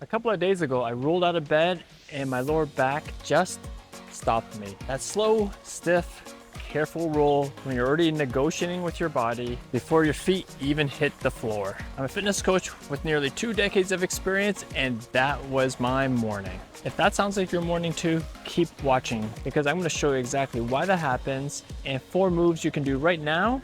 A couple of days ago, I rolled out of bed and my lower back just stopped me. That slow, stiff, careful roll when you're already negotiating with your body before your feet even hit the floor. I'm a fitness coach with nearly 2 decades of experience, and that was my morning. If that sounds like your morning too, keep watching because I'm going to show you exactly why that happens and 4 moves you can do right now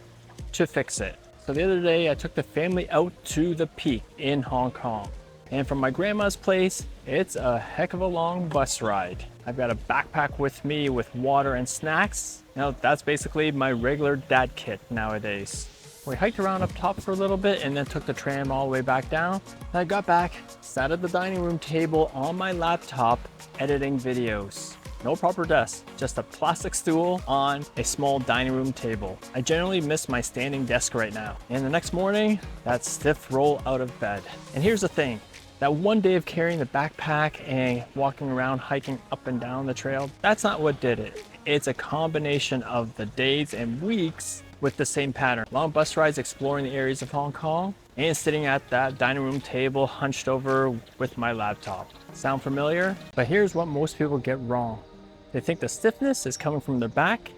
to fix it. So the other day, I took the family out to the Peak in Hong Kong. And from my grandma's place, it's a heck of a long bus ride. I've got a backpack with me with water and snacks. Now that's basically my regular dad kit nowadays. We hiked around up top for a little bit and then took the tram all the way back down. I got back, sat at the dining room table on my laptop, editing videos. No proper desk, just a plastic stool on a small dining room table. I generally miss my standing desk right now. And the next morning, that stiff roll out of bed. And here's the thing, that one day of carrying the backpack and walking around, hiking up and down the trail, that's not what did it. It's a combination of the days and weeks with the same pattern. Long bus rides exploring the areas of Hong Kong and sitting at that dining room table hunched over with my laptop. Sound familiar? But here's what most people get wrong. They think the stiffness is coming from their back,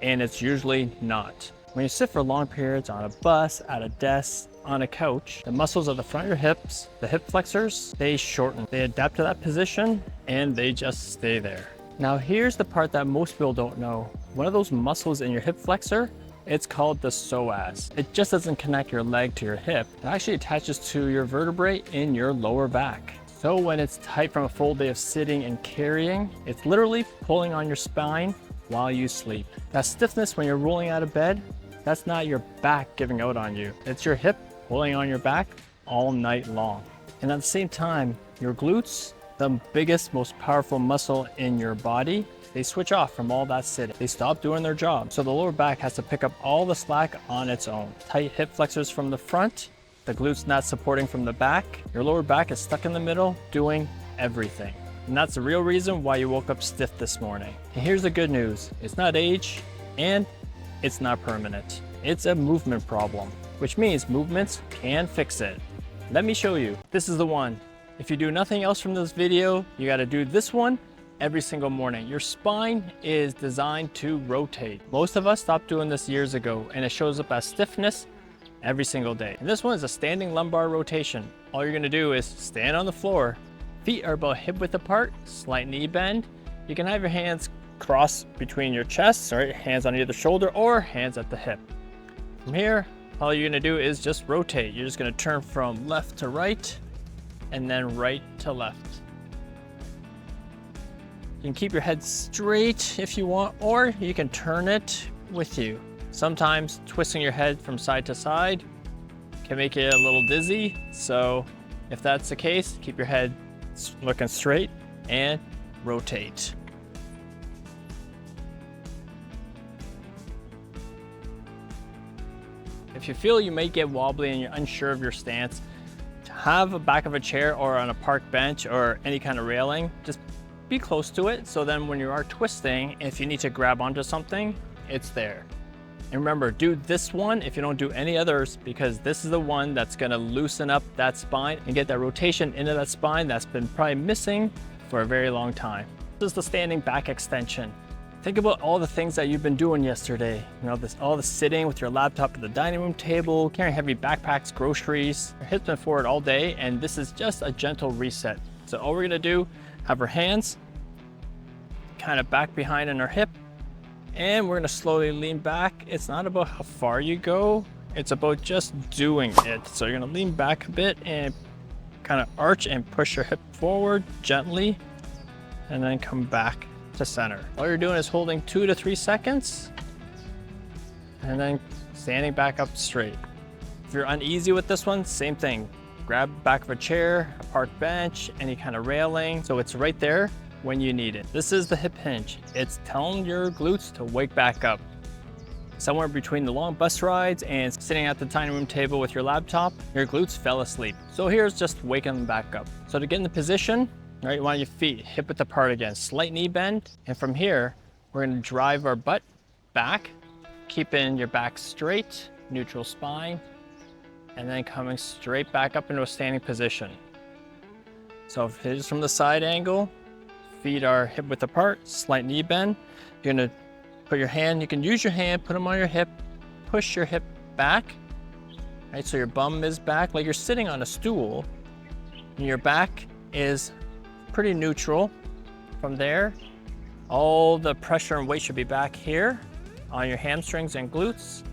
and it's usually not. When you sit for long periods on a bus, at a desk, on a couch, the muscles of the front of your hips, the hip flexors, they shorten. They adapt to that position and they just stay there. Now here's the part that most people don't know. One of those muscles in your hip flexor, it's called the psoas. It just doesn't connect your leg to your hip. It actually attaches to your vertebrae in your lower back. So when it's tight from a full day of sitting and carrying, it's literally pulling on your spine while you sleep. That stiffness when you're rolling out of bed, that's not your back giving out on you. It's your hip pulling on your back all night long. And at the same time, your glutes, the biggest, most powerful muscle in your body, they switch off from all that sitting. They stop doing their job. So the lower back has to pick up all the slack on its own. Tight hip flexors from the front, the glutes not supporting from the back. Your lower back is stuck in the middle doing everything. And that's the real reason why you woke up stiff this morning. And here's the good news. It's not age and it's not permanent. It's a movement problem, which means movements can fix it. Let me show you. This is the one. If you do nothing else from this video, you got to do this one every single morning. Your spine is designed to rotate. Most of us stopped doing this years ago, and it shows up as stiffness every single day. And this one is a standing lumbar rotation. All you're going to do is stand on the floor. Feet are about hip width apart, slight knee bend. You can have your hands crossed between your chest, right? Hands on either shoulder or hands at the hip. From here, all you're gonna do is just rotate. You're just gonna turn from left to right and then right to left. You can keep your head straight if you want, or you can turn it with you. Sometimes twisting your head from side to side can make you a little dizzy. So if that's the case, keep your head looking straight and rotate. If you feel you may get wobbly and you're unsure of your stance, have a back of a chair or on a park bench or any kind of railing, just be close to it. So then when you are twisting, if you need to grab onto something, it's there. And remember, do this one if you don't do any others, because this is the one that's gonna loosen up that spine and get that rotation into that spine that's been probably missing for a very long time. This is the standing back extension. Think about all the things that you've been doing yesterday. You know, all the sitting with your laptop at the dining room table, carrying heavy backpacks, groceries. Your hips been forward all day, and this is just a gentle reset. So all we're gonna do, have our hands kind of back behind in our hip, and we're gonna slowly lean back. It's not about how far you go, it's about just doing it. So you're gonna lean back a bit and kind of arch and push your hip forward gently, and then come back to center. All you're doing is holding 2 to 3 seconds and then standing back up straight. If you're uneasy with this one, same thing. Grab the back of a chair, a park bench, any kind of railing, so it's right there when you need it. This is the hip hinge. It's telling your glutes to wake back up. Somewhere between the long bus rides and sitting at the dining room table with your laptop, your glutes fell asleep. So here's just waking them back up. So to get in the position, right, you want your feet hip width apart again, slight knee bend. And from here, we're gonna drive our butt back, keeping your back straight, neutral spine, and then coming straight back up into a standing position. So if it is from the side angle, feet are hip width apart, slight knee bend. You're gonna put your hand, you can use your hand, put them on your hip, push your hip back, right? So your bum is back, like you're sitting on a stool, and your back is pretty neutral. From there, all the pressure and weight should be back here on your hamstrings and glutes.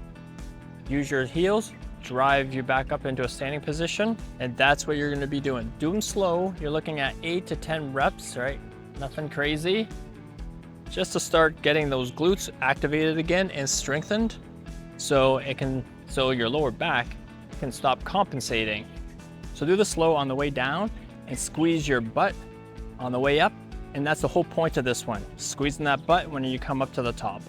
Use your heels, drive you back up into a standing position, and that's what you're gonna be doing. Do them slow. You're looking at 8 to 10 reps, right? Nothing crazy. Just to start getting those glutes activated again and strengthened, so your lower back can stop compensating. So do the slow on the way down and squeeze your butt on the way up, and that's the whole point of this one, squeezing that butt when you come up to the top.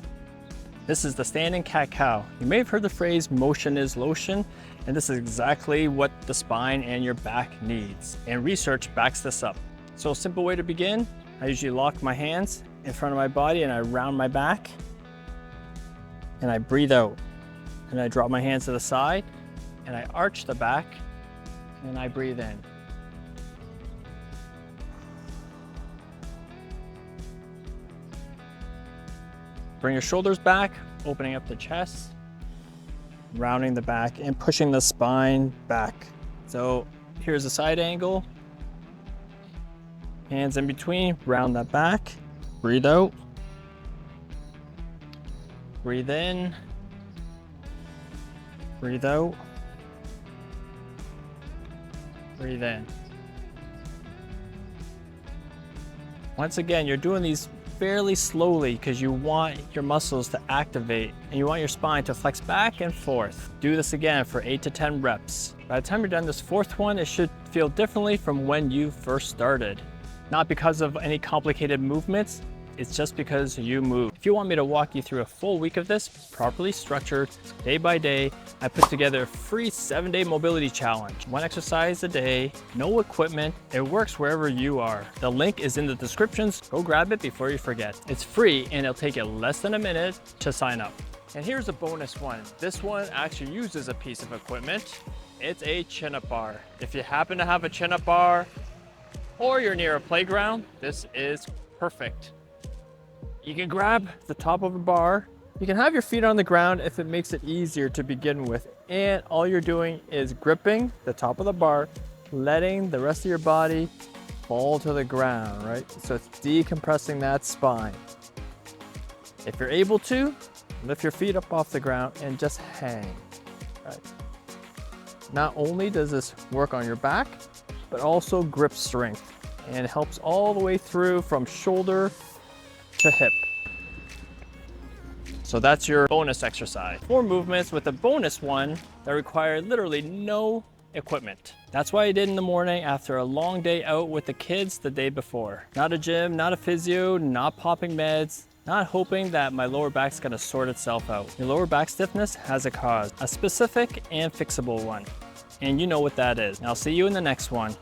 This is the standing cat-cow. You may have heard the phrase motion is lotion, and this is exactly what the spine and your back needs, and research backs this up. So a simple way to begin, I usually lock my hands in front of my body and I round my back and I breathe out, and I drop my hands to the side and I arch the back and I breathe in. Bring your shoulders back, opening up the chest, rounding the back and pushing the spine back. So here's a side angle, hands in between, round that back, breathe out, breathe in, breathe out, breathe in. Once again, you're doing these fairly slowly because you want your muscles to activate and you want your spine to flex back and forth. Do this again for 8 to 10 reps. By the time you're done this fourth one, it should feel differently from when you first started. Not because of any complicated movements, it's just because you move. If you want me to walk you through a full week of this, properly structured, day by day, I put together a free 7-day mobility challenge. 1 exercise a day, no equipment. It works wherever you are. The link is in the descriptions. Go grab it before you forget. It's free and it'll take you less than a minute to sign up. And here's a bonus one. This one actually uses a piece of equipment. It's a chin-up bar. If you happen to have a chin-up bar or you're near a playground, this is perfect. You can grab the top of a bar. You can have your feet on the ground if it makes it easier to begin with. And all you're doing is gripping the top of the bar, letting the rest of your body fall to the ground, right? So it's decompressing that spine. If you're able to, lift your feet up off the ground and just hang, right? Not only does this work on your back, but also grip strength, and it helps all the way through from shoulder to hip. So that's your bonus exercise. 4 movements with a bonus one that require literally no equipment. That's why I did in the morning after a long day out with the kids the day before. Not a gym, not a physio, not popping meds, not hoping that my lower back's gonna sort itself out. Your lower back stiffness has a cause, a specific and fixable one. And you know what that is. And I'll see you in the next one.